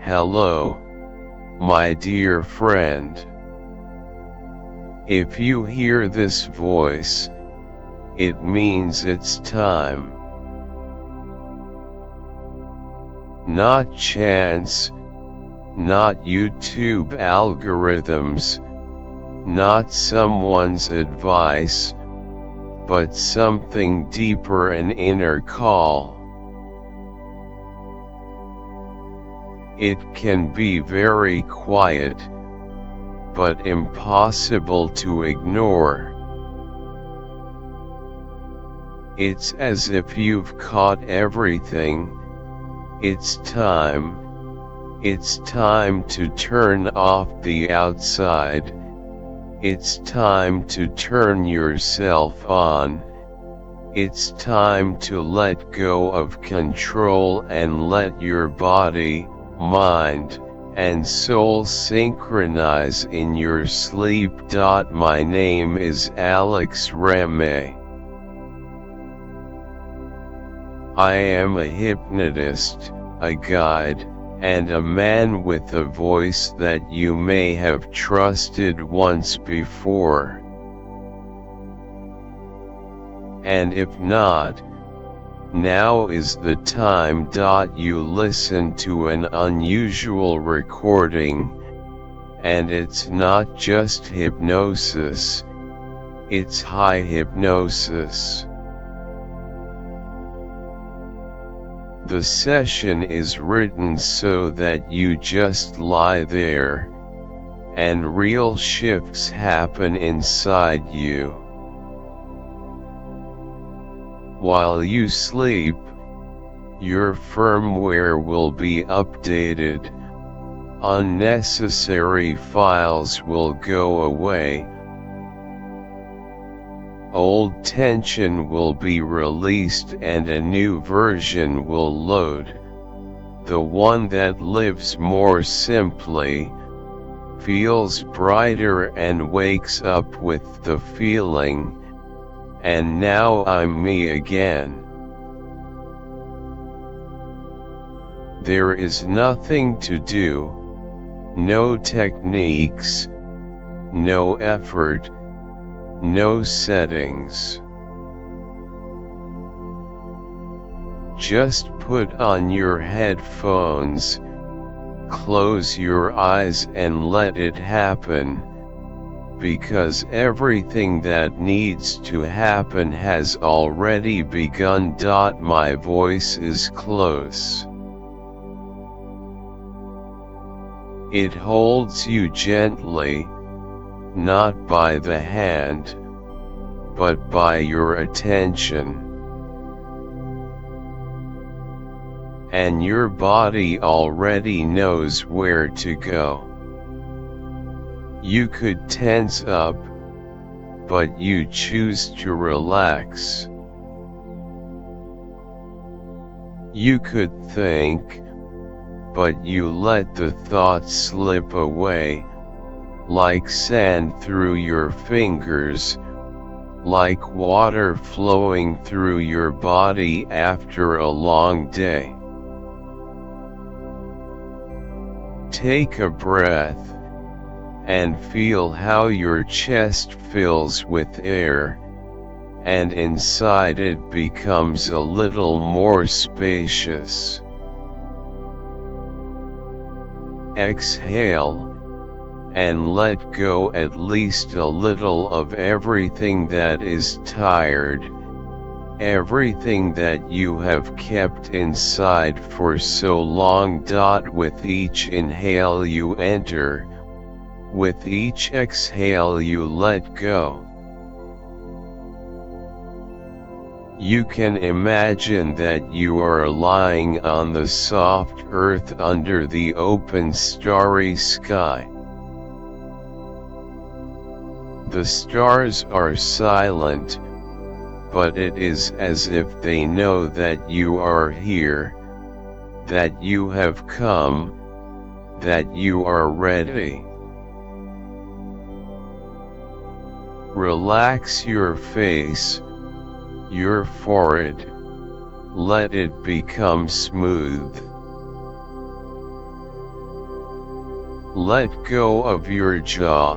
Hello, my dear friend. If you hear this voice, it means it's time. Not chance, not YouTube algorithms, not someone's advice, but something deeper, an inner call. It can be very quiet, but impossible to ignore. It's as if you've caught everything. It's time. It's time to turn off the outside. It's time to turn yourself on. It's time to let go of control and let your body, mind, and soul synchronize in your sleep. My name is Alex Reme. I am a hypnotist, a guide, and a man with a voice that you may have trusted once before. And if not, now is the time. You listen to an unusual recording, and it's not just hypnosis, it's high hypnosis. The session is written so that you just lie there, and real shifts happen inside you. While you sleep, your firmware will be updated, unnecessary files will go away, old tension will be released and a new version will load, the one that lives more simply, feels brighter and wakes up with the feeling, and now I'm me again. There is nothing to do, no techniques, no effort, no settings. Just put on your headphones, close your eyes and let it happen, because everything that needs to happen has already begun. My voice is close. It holds you gently, not by the hand, but by your attention. And your body already knows where to go. You could tense up, but you choose to relax. You could think, but you let the thoughts slip away, like sand through your fingers, like water flowing through your body after a long day. Take a breath, and feel how your chest fills with air, and inside it becomes a little more spacious. Exhale, and let go at least a little of everything that is tired, everything that you have kept inside for so long. With each inhale you enter, with each exhale you let go. You can imagine that you are lying on the soft earth under the open starry sky. The stars are silent, but it is as if they know that you are here, that you have come, that you are ready. Relax your face, your forehead, let it become smooth. Let go of your jaw.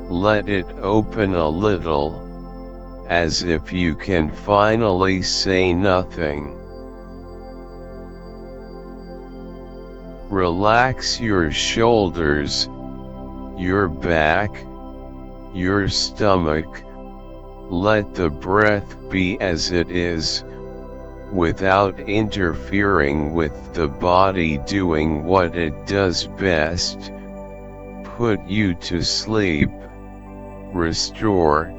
Let it open a little, as if you can finally say nothing. Relax your shoulders, your back, your stomach. Let the breath be as it is, without interfering with the body doing what it does best. Put you to sleep. Restore.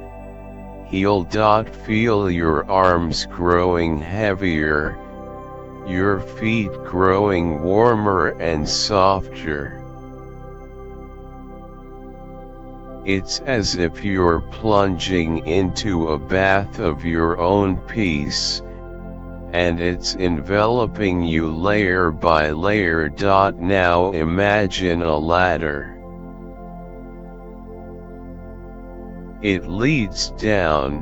Heal. Feel your arms growing heavier, your feet growing warmer and softer. It's as if you're plunging into a bath of your own peace, and it's enveloping you layer by layer. Now imagine a ladder. It leads down,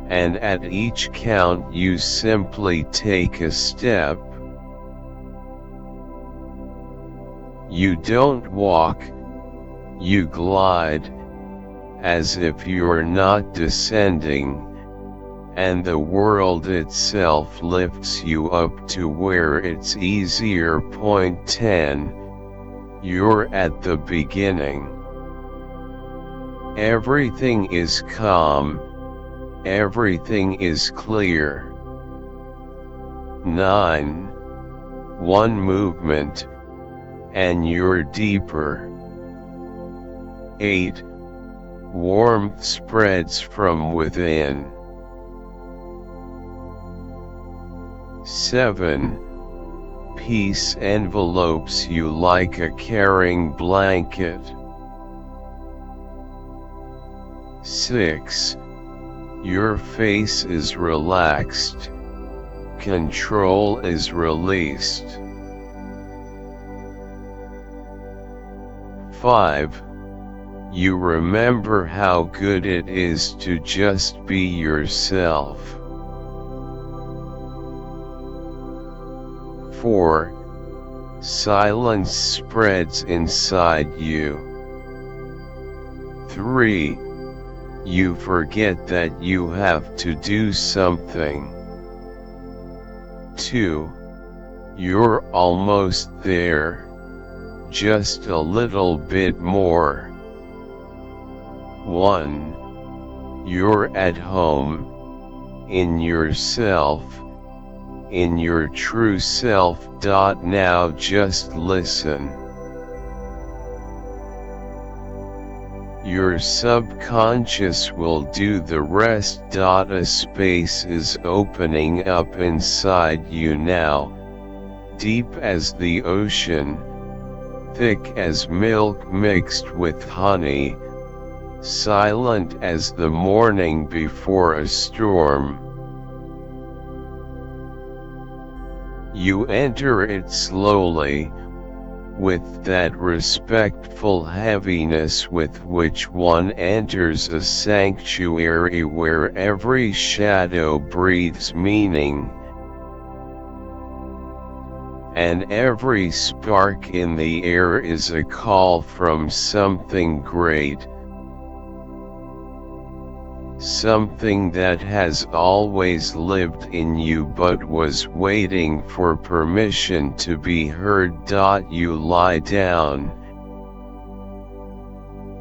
and at each count you simply take a step. You don't walk, you glide, as if you're not descending, and the world itself lifts you up to where it's easier. Point 10. You're at the beginning. Everything is calm, everything is clear. 9. One movement, and you're deeper. 8. Warmth spreads from within. 7. Peace envelopes you like a caring blanket. 6. Your face is relaxed. Control is released. 5. You remember how good it is to just be yourself. 4. Silence spreads inside you. 3. You forget that you have to do something. 2. You're almost there, just a little bit more. 1. You're at home, in yourself, in your true self. Now just listen. Your subconscious will do the rest. A space is opening up inside you now, deep as the ocean, thick as milk mixed with honey, silent as the morning before a storm. You enter it slowly, with that respectful heaviness with which one enters a sanctuary where every shadow breathes meaning, and every spark in the air is a call from something great, something that has always lived in you but was waiting for permission to be heard. You lie down,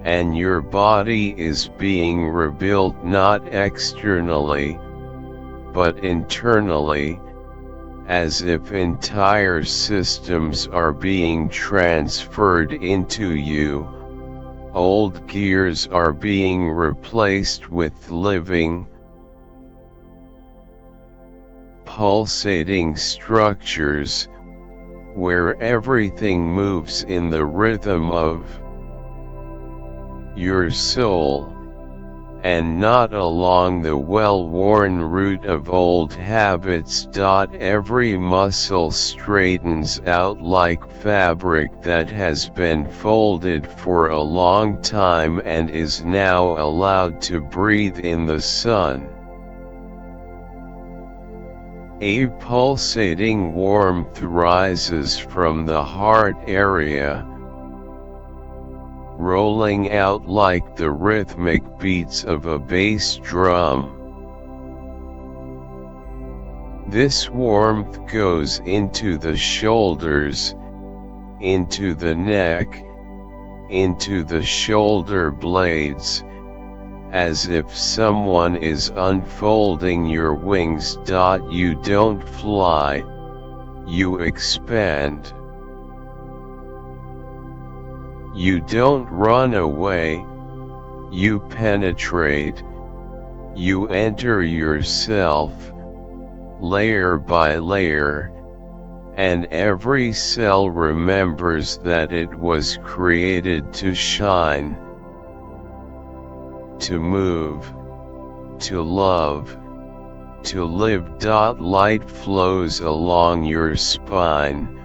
and your body is being rebuilt not externally, but internally, as if entire systems are being transferred into you. Old gears are being replaced with living, pulsating structures, where everything moves in the rhythm of your soul, and not along the well-worn route of old habits. Every muscle straightens out like fabric that has been folded for a long time and is now allowed to breathe in the sun. A pulsating warmth rises from the heart area, rolling out like the rhythmic beats of a bass drum. This warmth goes into the shoulders, into the neck, into the shoulder blades, as if someone is unfolding your wings. You don't fly, you expand. You don't run away, you penetrate, you enter yourself, layer by layer, and every cell remembers that it was created to shine, to move, to love, to live. Light flows along your spine,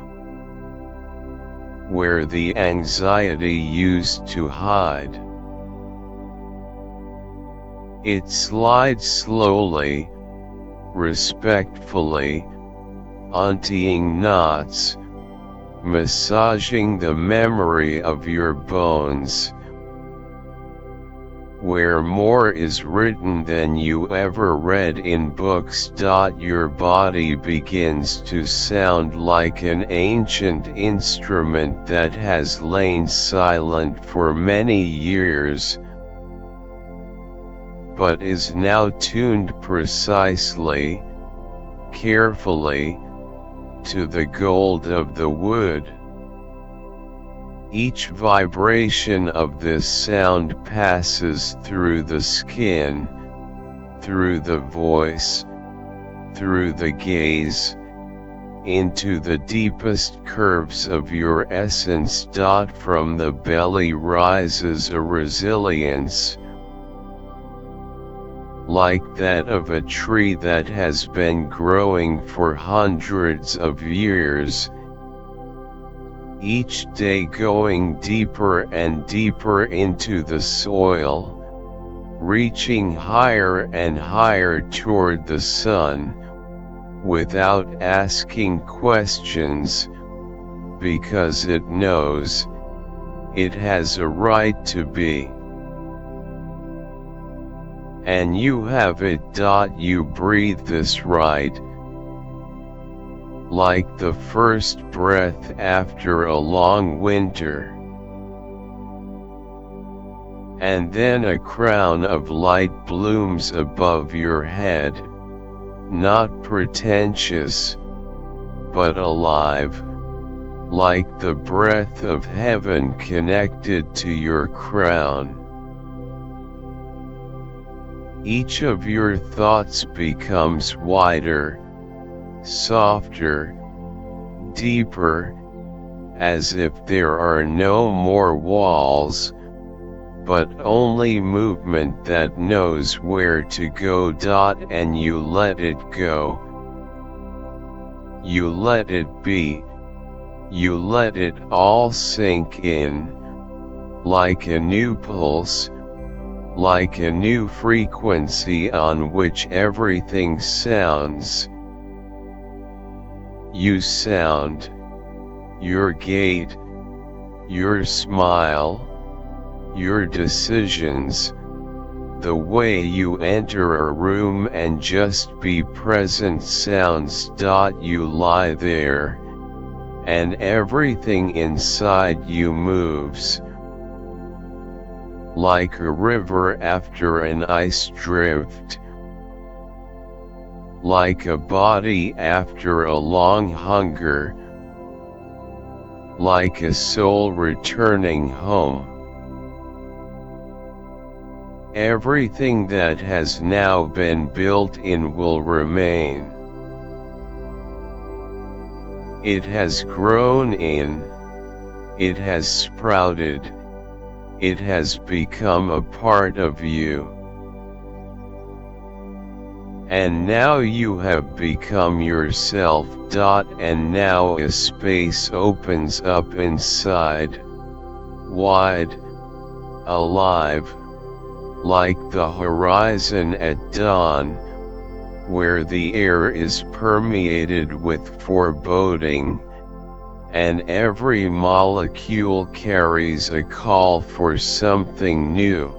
where the anxiety used to hide. It slides slowly, respectfully, untying knots, massaging the memory of your bones, where more is written than you ever read in books. Your body begins to sound like an ancient instrument that has lain silent for many years, but is now tuned precisely, carefully, to the gold of the wood. Each vibration of this sound passes through the skin, through the voice, through the gaze, into the deepest curves of your essence. From the belly rises a resilience, like that of a tree that has been growing for hundreds of years, each day going deeper and deeper into the soil, reaching higher and higher toward the sun, without asking questions, because it knows it has a right to be. And you have it. You breathe this right, like the first breath after a long winter. And then a crown of light blooms above your head, not pretentious, but alive, like the breath of heaven connected to your crown. Each of your thoughts becomes wider, softer, deeper, as if there are no more walls, but only movement that knows where to go. And you let it go. You let it be. You let it all sink in, like a new pulse, like a new frequency on which everything sounds. You sound, your gait, your smile, your decisions, the way you enter a room and just be present sounds. You lie there, and everything inside you moves, like a river after an ice drift, like a body after a long hunger, like a soul returning home. Everything that has now been built in will remain. It has grown in, it has sprouted, it has become a part of you. And now you have become yourself. And now a space opens up inside, wide, alive, like the horizon at dawn, where the air is permeated with foreboding, and every molecule carries a call for something new.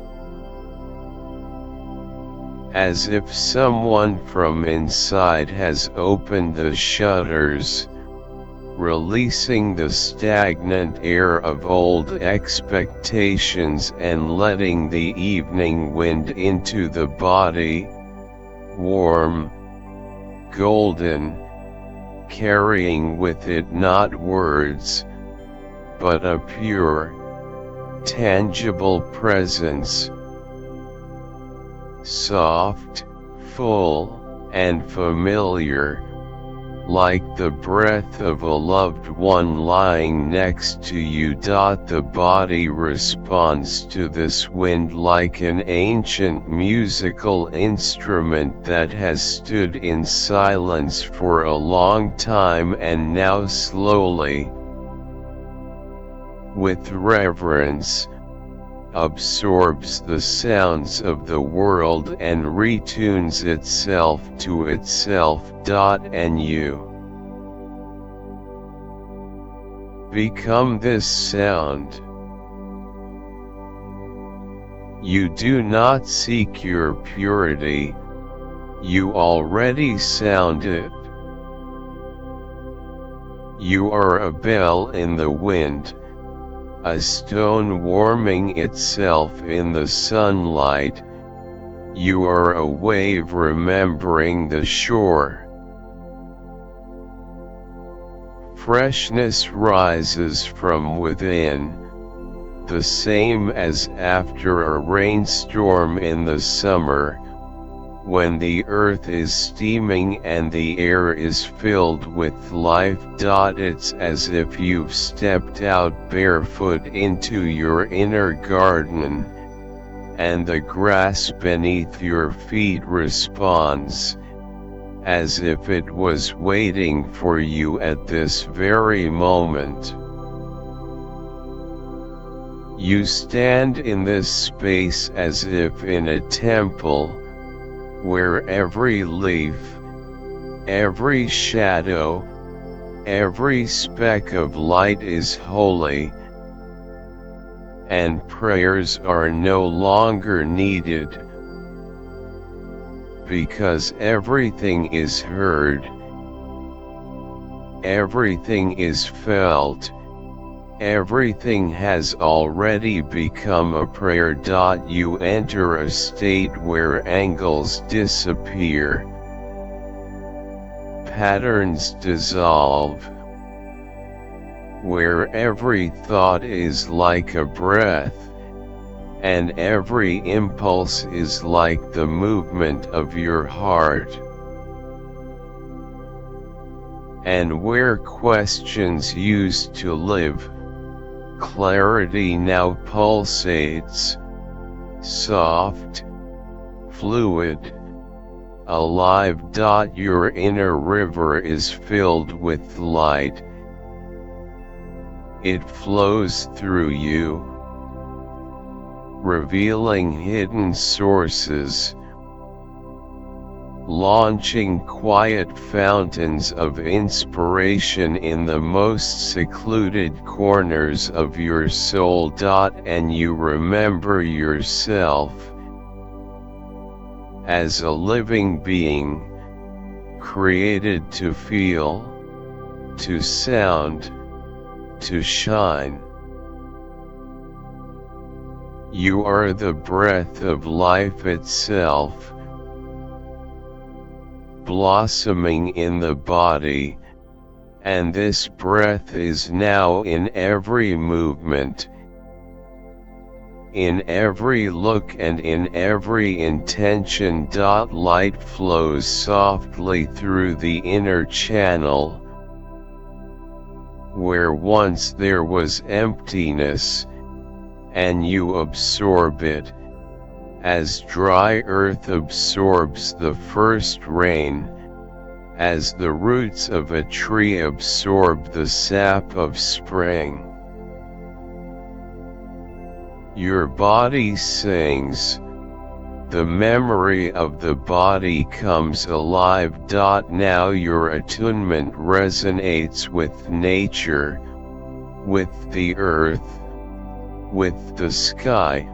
As if someone from inside has opened the shutters, releasing the stagnant air of old expectations and letting the evening wind into the body, warm, golden, carrying with it not words, but a pure, tangible presence, soft, full, and familiar, like the breath of a loved one lying next to you. The body responds to this wind like an ancient musical instrument that has stood in silence for a long time and now slowly, with reverence, absorbs the sounds of the world and retunes itself to itself. And you become this sound. You do not seek your purity, you already sound it. You are a bell in the wind, a stone warming itself in the sunlight. You are a wave remembering the shore. Freshness rises from within, the same as after a rainstorm in the summer, when the earth is steaming and the air is filled with life. It's as if you've stepped out barefoot into your inner garden, and the grass beneath your feet responds, as if it was waiting for you at this very moment. You stand in this space as if in a temple, where every leaf, every shadow, every speck of light is holy, and prayers are no longer needed, because everything is heard, everything is felt, everything has already become a prayer. You enter a state where angles disappear, patterns dissolve, where every thought is like a breath, and every impulse is like the movement of your heart. And where questions used to live, clarity now pulsates, soft, fluid, alive. Your inner river is filled with light. It flows through you, revealing hidden sources, launching quiet fountains of inspiration in the most secluded corners of your soul. And you remember yourself as a living being, created to feel, to sound, to shine. You are the breath of life itself, blossoming in the body, and this breath is now in every movement, in every look and in every intention. Light flows softly through the inner channel, where once there was emptiness, and you absorb it, as dry earth absorbs the first rain, as the roots of a tree absorb the sap of spring. Your body sings, the memory of the body comes alive. Now your attunement resonates with nature, with the earth, with the sky,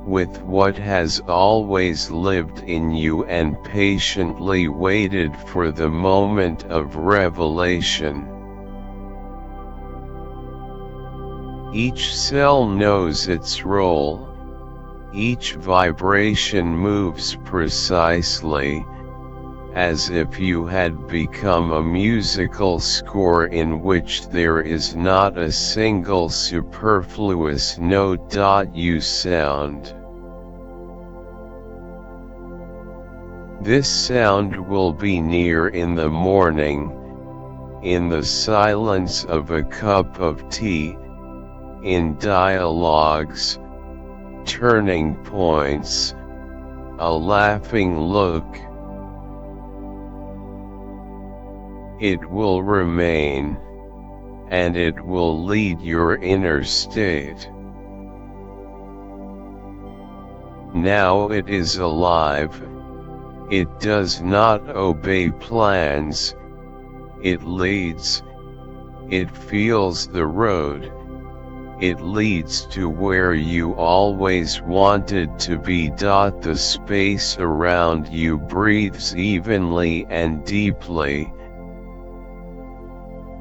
with what has always lived in you and patiently waited for the moment of revelation. Each cell knows its role, each vibration moves precisely, as if you had become a musical score in which there is not a single superfluous note. You sound. This sound will be near in the morning, in the silence of a cup of tea, in dialogues, turning points, a laughing look. It will remain, and it will lead your inner state. Now it is alive. It does not obey plans. It leads. It feels the road. It leads to where you always wanted to be. The space around you breathes evenly and deeply,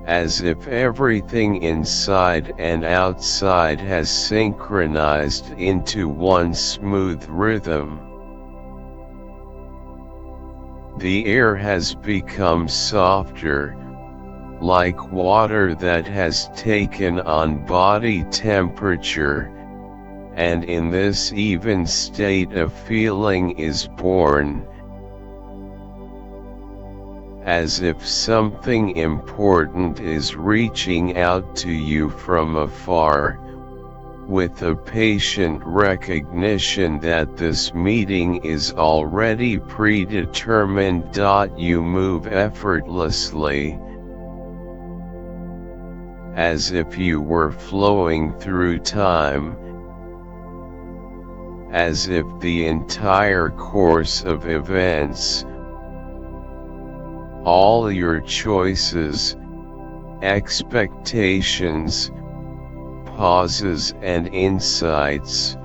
as if everything inside and outside has synchronized into one smooth rhythm. The air has become softer, like water that has taken on body temperature, and in this even state a feeling is born, as if something important is reaching out to you from afar, with a patient recognition that this meeting is already predetermined. You move effortlessly, as if you were flowing through time, as if the entire course of events, all your choices, expectations, pauses and insights,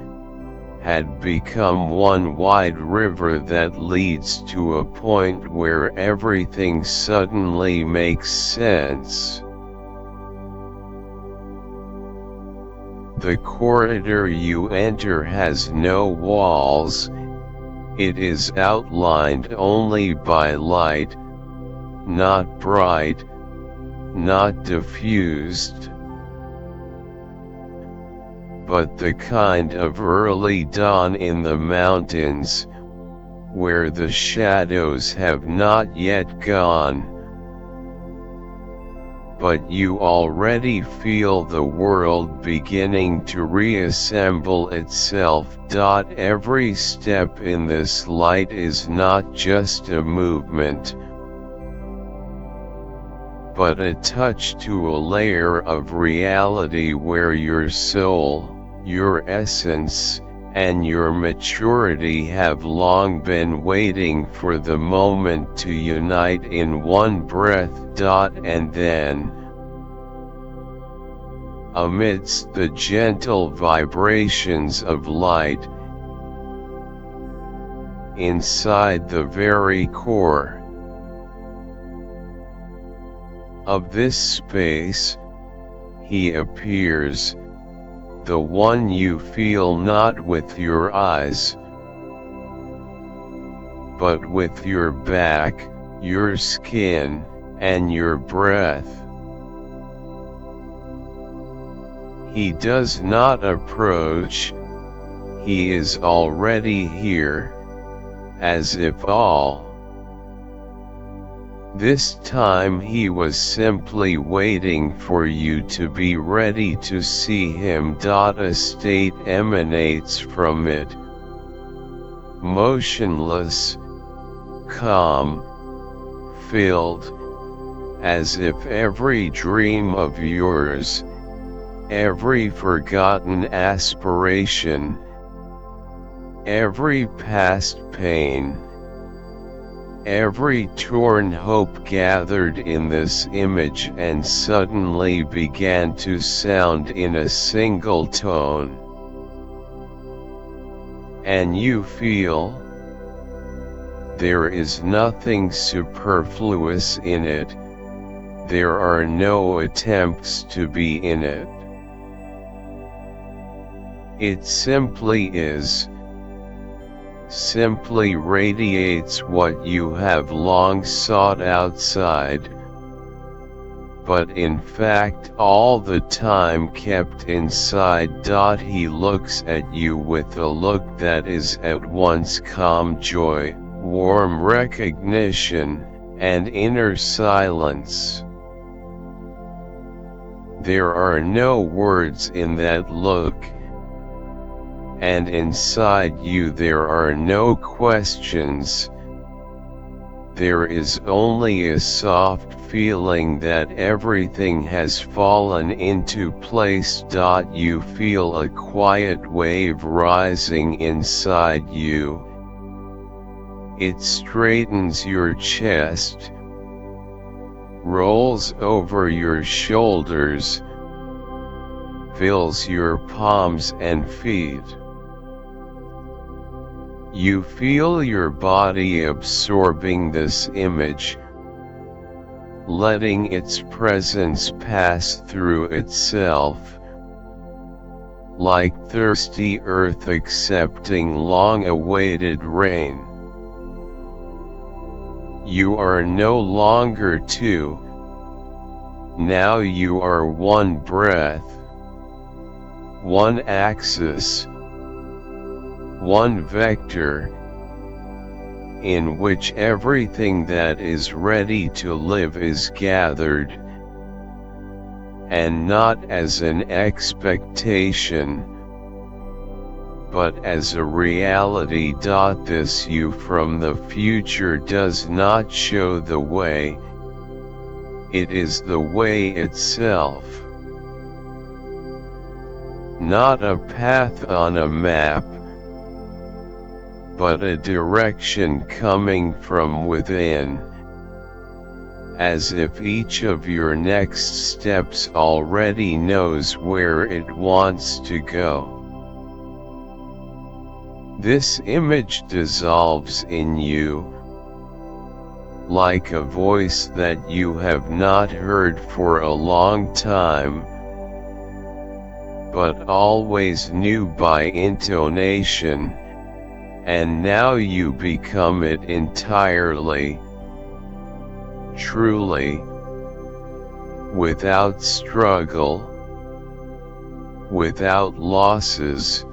had become one wide river that leads to a point where everything suddenly makes sense. The corridor you enter has no walls. It is outlined only by light, not bright, not diffused, but the kind of early dawn in the mountains, where the shadows have not yet gone, but you already feel the world beginning to reassemble itself. Every step in this light is not just a movement, but a touch to a layer of reality where your soul, your essence, and your maturity have long been waiting for the moment to unite in one breath. And then, amidst the gentle vibrations of light, inside the very core of this space, he appears, the one you feel not with your eyes, but with your back, your skin, and your breath. He does not approach, he is already here, as if all this time he was simply waiting for you to be ready to see him. A state emanates from it, motionless, calm, filled, as if every dream of yours, every forgotten aspiration, every past pain, Every torn hope gathered in this image and suddenly began to sound in a single tone. And you feel there is nothing superfluous in it, there are no attempts to be in it. It simply is, simply radiates what you have long sought outside, but in fact all the time kept inside. He looks at you with a look that is at once calm joy, warm recognition, and inner silence. There are no words in that look, and inside you there are no questions. There is only a soft feeling that everything has fallen into place. You feel a quiet wave rising inside you. It straightens your chest, rolls over your shoulders, fills your palms and feet. You feel your body absorbing this image, letting its presence pass through itself, like thirsty earth accepting long-awaited rain. You are no longer two, now you are one breath, one axis, one vector, in which everything that is ready to live is gathered, and not as an expectation, but as a reality. This you from the future does not show the way, it is the way itself. Not a path on a map, but a direction coming from within, as if each of your next steps already knows where it wants to go. This image dissolves in you, like a voice that you have not heard for a long time, but always knew by intonation, and now you become it entirely, truly, without struggle, without losses,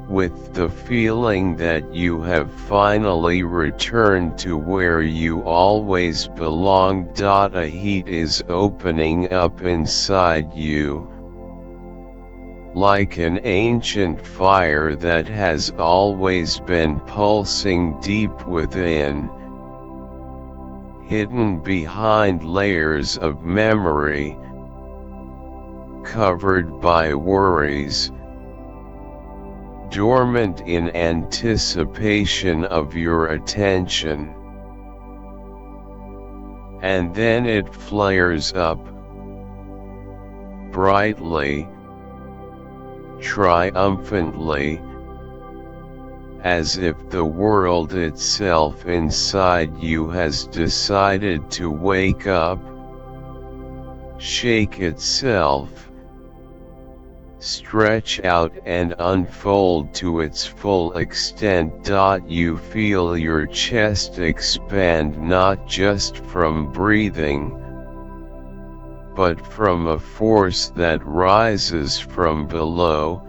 with the feeling that you have finally returned to where you always belonged. A heat is opening up inside you, like an ancient fire that has always been pulsing deep within, hidden behind layers of memory, covered by worries, dormant in anticipation of your attention. And then it flares up, brightly, triumphantly, as if the world itself inside you has decided to wake up, shake itself, stretch out and unfold to its full extent. You feel your chest expand not just from breathing, but from a force that rises from below,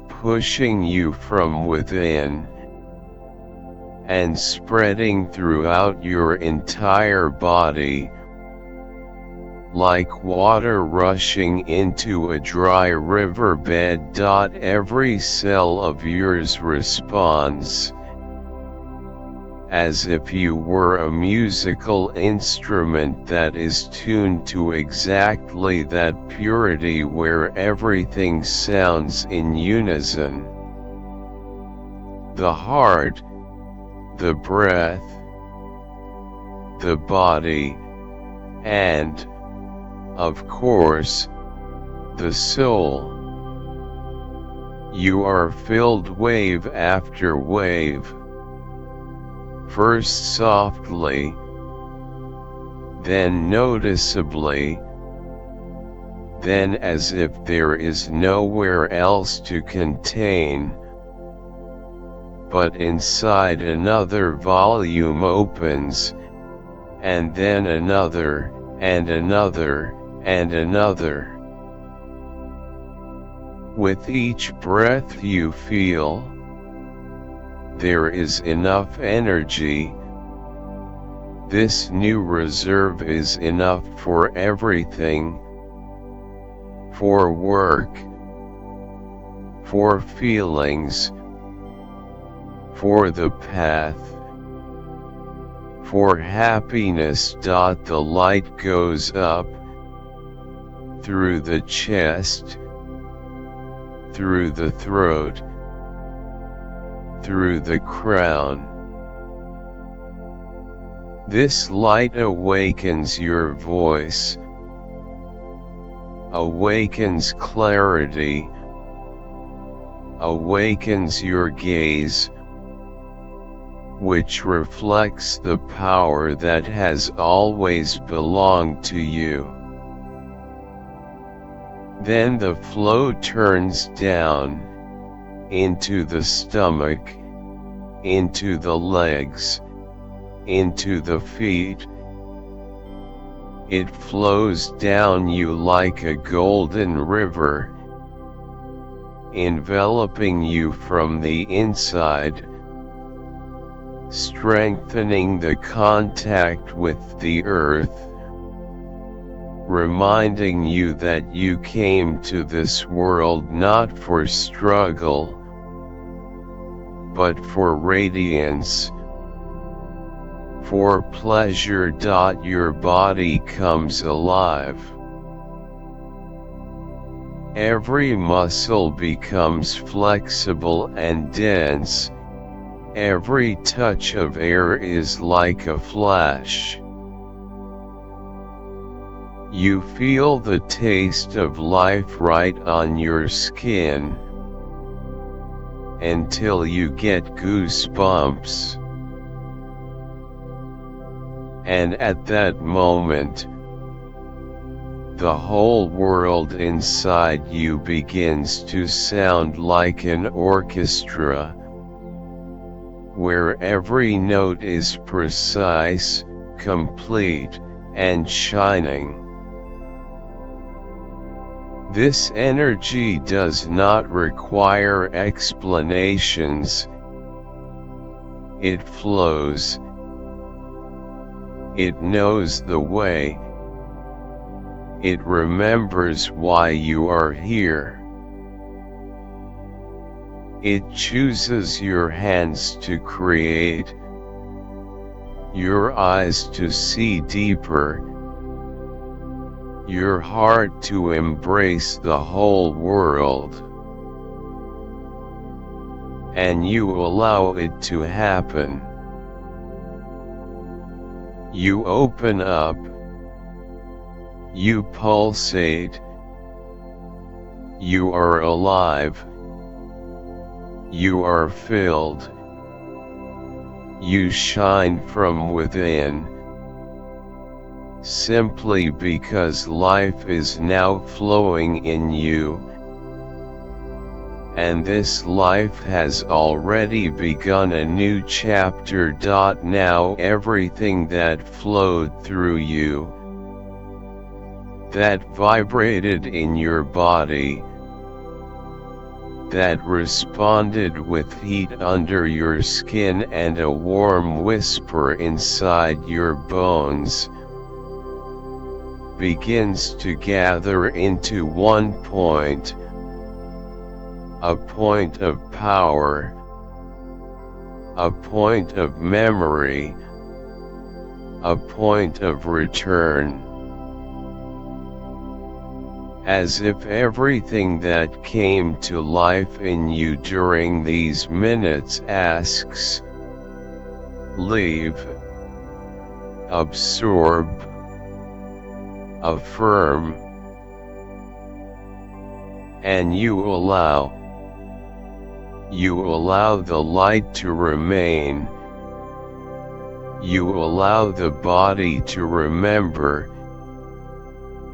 pushing you from within, and spreading throughout your entire body, like water rushing into a dry riverbed. Every cell of yours responds, as if you were a musical instrument that is tuned to exactly that purity where everything sounds in unison. The heart, the breath, the body, and, of course, the soul. You are filled wave after wave, first softly, then noticeably, then as if there is nowhere else to contain, but inside another volume opens, and then another, and another, and another. With each breath you feel, there is enough energy. This new reserve is enough for everything, for work, for feelings, for the path, for happiness. The light goes up through the chest, through the throat, through the crown. This light awakens your voice, awakens clarity, awakens your gaze, which reflects the power that has always belonged to you. Then the flow turns down, into the stomach, into the legs, into the feet. It flows down you like a golden river, enveloping you from the inside, strengthening the contact with the earth, reminding you that you came to this world not for struggle, but for radiance, for pleasure. Your body comes alive. Every muscle becomes flexible and dense. Every touch of air is like a flash. You feel the taste of life right on your skin, until you get goosebumps. And at that moment, the whole world inside you begins to sound like an orchestra, where every note is precise, complete, and shining. This energy does not require explanations. It flows. It knows the way. It remembers why you are here. It chooses your hands to create, your eyes to see deeper, your heart to embrace the whole world. And you allow it to happen. You open up. You pulsate. You are alive. You are filled. You shine from within. Simply because life is now flowing in you. And this life has already begun a new chapter. Now everything that flowed through you, that vibrated in your body, that responded with heat under your skin and a warm whisper inside your bones, begins to gather into one point, a point of power, a point of memory, a point of return. As if everything that came to life in you during these minutes asks, leave, absorb, affirm, and you allow the light to remain. You allow the body to remember.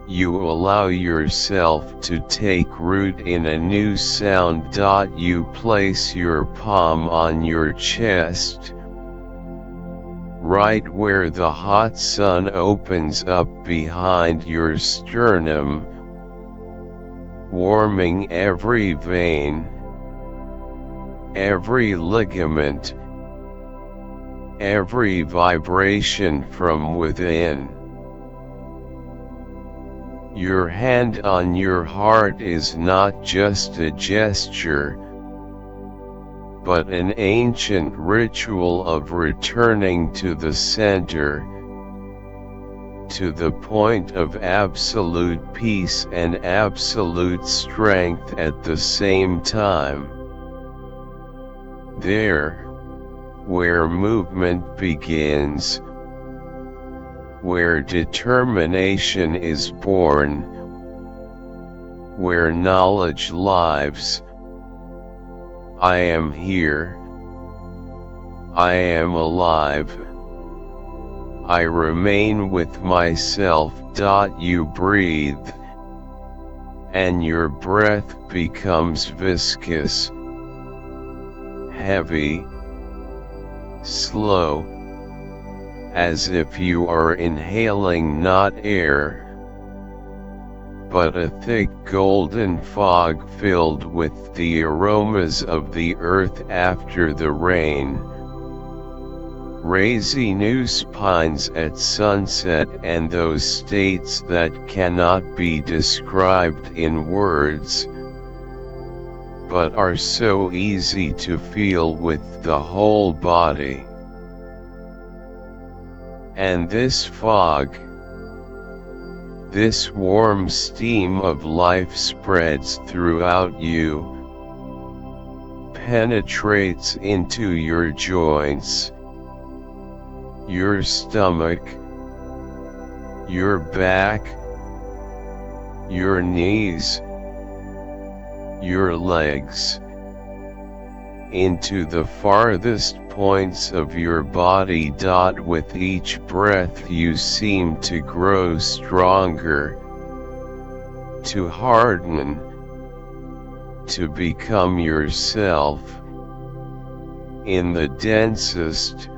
You allow yourself to take root in a new sound. You place your palm on your chest, right where the hot sun opens up behind your sternum, warming every vein, every ligament, every vibration from within. Your hand on your heart is not just a gesture, but an ancient ritual of returning to the center, to the point of absolute peace and absolute strength at the same time. There, where movement begins, where determination is born, where knowledge lives. I am here. I am alive. I remain with myself. You breathe, and your breath becomes viscous, heavy, slow, as if you are inhaling not air, but a thick golden fog filled with the aromas of the earth after the rain. Resinous pines at sunset, and those states that cannot be described in words, but are so easy to feel with the whole body. And this fog, this warm steam of life spreads throughout you, penetrates into your joints, your stomach, your back, your knees, your legs, into the farthest points of your body. With each breath you seem to grow stronger, to harden, to become yourself, in the densest,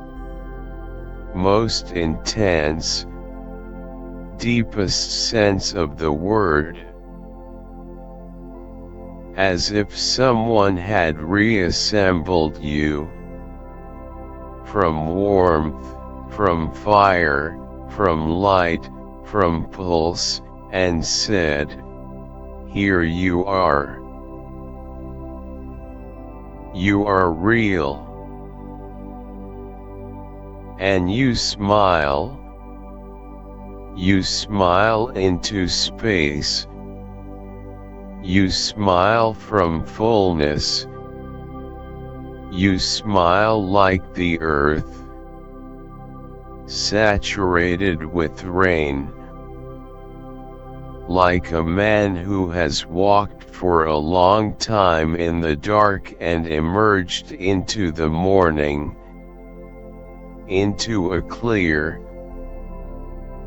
most intense, deepest sense of the word. As if someone had reassembled you, from warmth, from fire, from light, from pulse, and said, "Here you are. You are real." And you smile. You smile into space. You smile from fullness. You smile like the earth, saturated with rain, like a man who has walked for a long time in the dark and emerged into the morning, into a clear,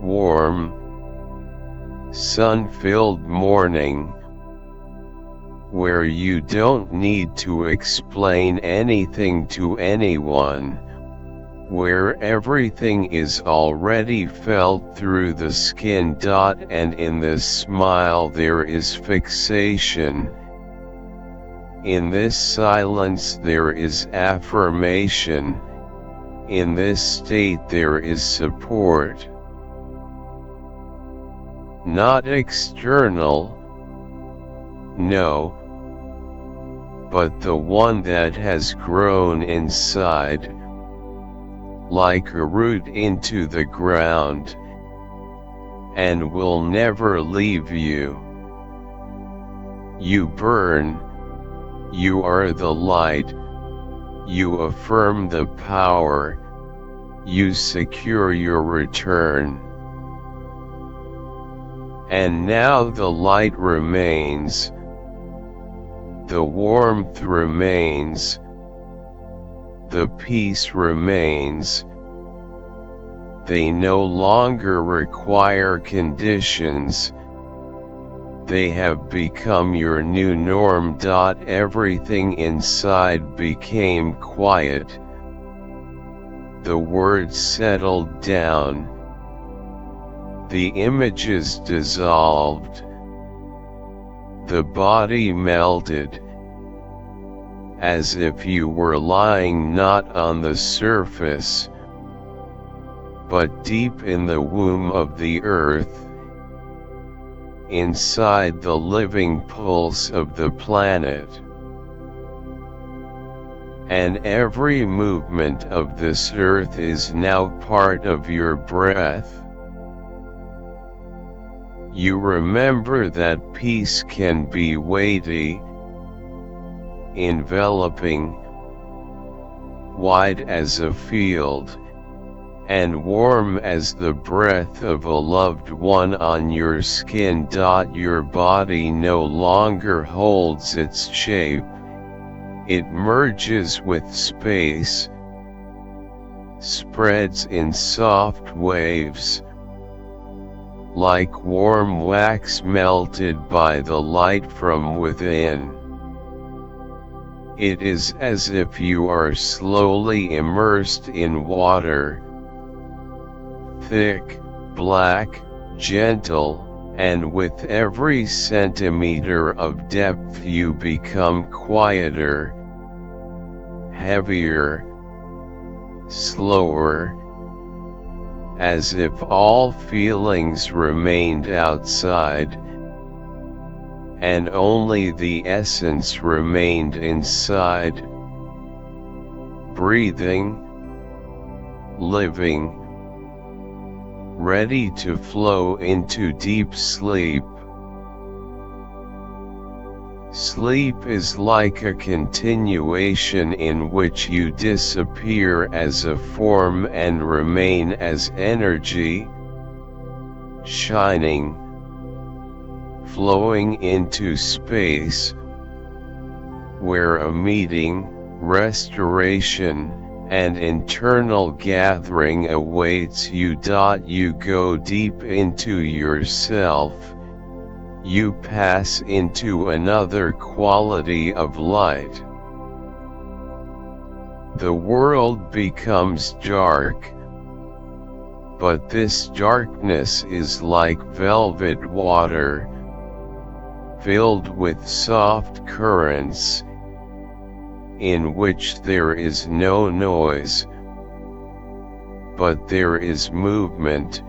warm, sun-filled morning, where you don't need to explain anything to anyone, where everything is already felt through the skin. And in this smile there is fixation. In this silence there is affirmation. In this state there is support. Not external, no, but the one that has grown inside, like a root into the ground, and will never leave you. You burn, you are the light, you affirm the power, you secure your return. And now the light remains, the warmth remains, the peace remains. They no longer require conditions. They have become your new norm. Everything inside became quiet. The words settled down. The images dissolved. The body melted, as if you were lying not on the surface, but deep in the womb of the earth, inside the living pulse of the planet. And every movement of this earth is now part of your breath. You remember that peace can be weighty, enveloping, wide as a field, and warm as the breath of a loved one on your skin. Your body no longer holds its shape. It merges with space, spreads in soft waves, like warm wax melted by the light from within. It is as if you are slowly immersed in water, thick, black, gentle, and with every centimeter of depth you become quieter, heavier, slower, as if all feelings remained outside, and only the essence remained inside, breathing, living, ready to flow into deep sleep. Sleep is like a continuation in which you disappear as a form and remain as energy, shining, flowing into space, where a meeting, restoration, and internal gathering awaits you. You go deep into yourself. You pass into another quality of light. The world becomes dark, but this darkness is like velvet water, filled with soft currents, in which there is no noise, but there is movement,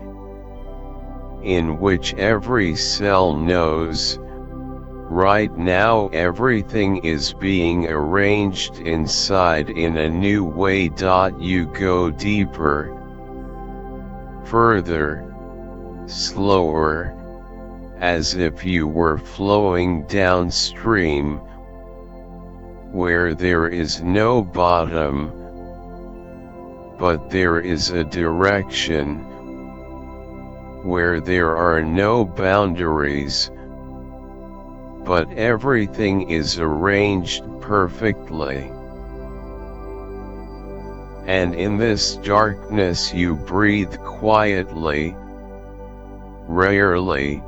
in which every cell knows, right now everything is being arranged inside in a new way. You go deeper, further, slower, as if you were flowing downstream, where there is no bottom, but there is a direction, where there are no boundaries, but everything is arranged perfectly. And in this darkness you breathe quietly, rarely,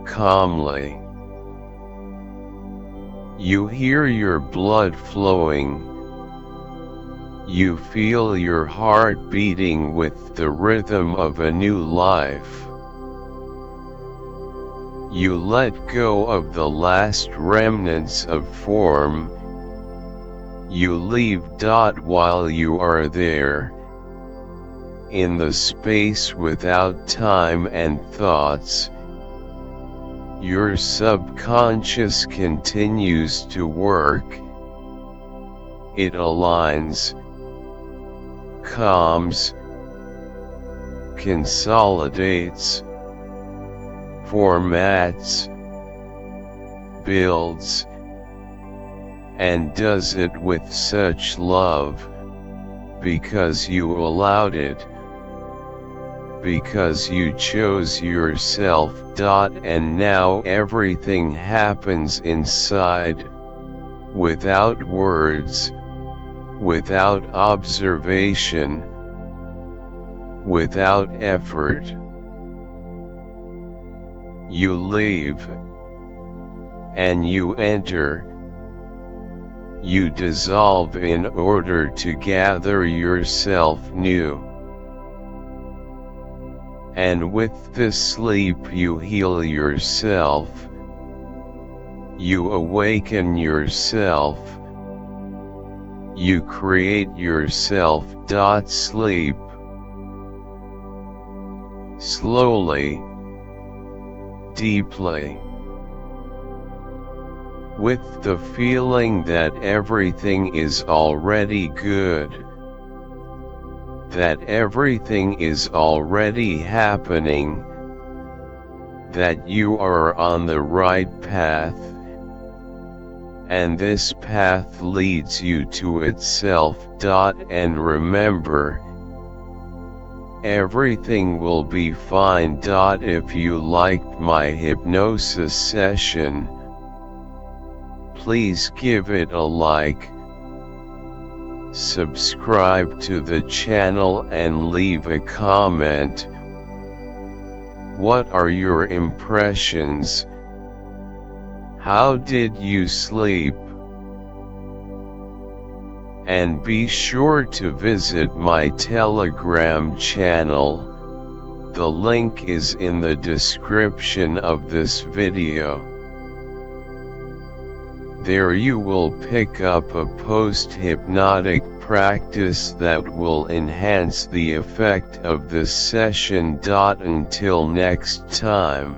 calmly. You hear your blood flowing. You feel your heart beating with the rhythm of a new life. You let go of the last remnants of form. You leave. While you are there, in the space without time and thoughts, your subconscious continues to work. It aligns, calms, consolidates, formats, builds, and does it with such love, because you allowed it, because you chose yourself. And now everything happens inside, without words, without observation, without effort. You leave, and you enter. You dissolve in order to gather yourself new. And with this sleep you heal yourself. You awaken yourself. You create yourself. Sleep. Slowly, deeply, with the feeling that everything is already good, that everything is already happening, that you are on the right path, and this path leads you to itself. And remember, everything will be fine. If you liked my hypnosis session, please give it a like, subscribe to the channel and leave a comment. What are your impressions? How did you sleep? And be sure to visit my Telegram channel. The link is in the description of this video. There you will pick up a post-hypnotic practice that will enhance the effect of this session. Until next time.